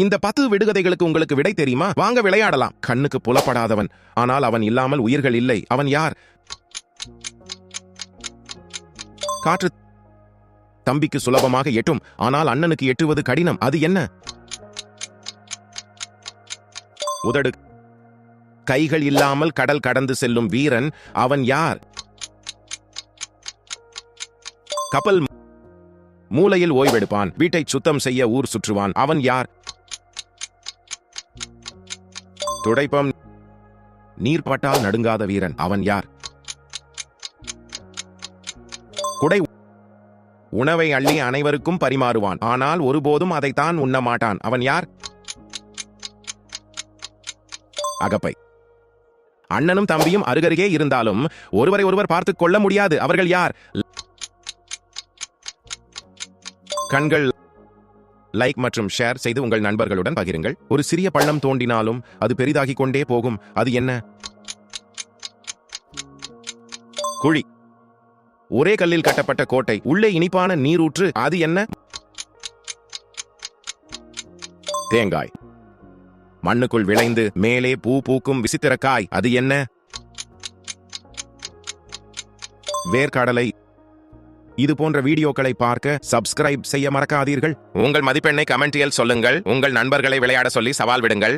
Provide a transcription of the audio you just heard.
இந்த 10 விடுகதைகளுக்கு உங்களுக்கு விடை தெரியுமா? வாங்க விளையாடலாம். கண்ணுக்கு புலப்படாதவன், ஆனால் அவன் இல்லாமல் உயிர்கள் இல்லை. அவன் யார்? காற்று தம்பிக்கு சுலபமாக எட்டும், ஆனால் அண்ணனுக்கு எட்டுவது கடினம். அது என்ன? உதடு கைகள் இல்லாமல் கடல் கடந்து செல்லும் வீரன். அவன் யார்? கப்பல் மூலையில் ஓய்வெடுப்பான், வீட்டை சுத்தம் செய்ய ஊர் சுற்றுவான். அவன் யார்? துடைப்பம் நீர் பட்டால் நடுங்காத வீரன். அவன் யார்? குடை உணவை அள்ளி அனைவருக்கும் பரிமாறுவான், ஆனால் ஒருபோதும் அதைத்தான் உண்ண மாட்டான். அவன் யார்? அகப்பை அண்ணனும் தம்பியும் அருகருகே இருந்தாலும் ஒருவரை ஒருவர் பார்த்துக் கொள்ள முடியாது. அவர்கள் யார்? கண்கள். லைக் மற்றும் ஷேர் செய்து உங்கள் நண்பர்களுடன் பகிருங்கள். ஒரு சிறிய பள்ளம் தோண்டினாலும் அது பெரிதாகிக் கொண்டே போகும். அது என்ன? குழி. ஒரே கல்லில் கட்டப்பட்ட கோட்டை, உள்ளே இனிப்பான நீரூற்று. அது என்ன? தேங்காய். மண்ணுக்குள் விளைந்து மேலே பூ பூக்கும் விசித்திரக்காய். அது என்ன? வேர்க்கடலை. இது போன்ற வீடியோக்களை பார்க்க சப்ஸ்கிரைப் செய்ய மறக்காதீர்கள். உங்கள் மதிப்பெண்ணை கமெண்டில் சொல்லுங்கள். உங்கள் நண்பர்களை விளையாட சொல்லி சவால் விடுங்கள்.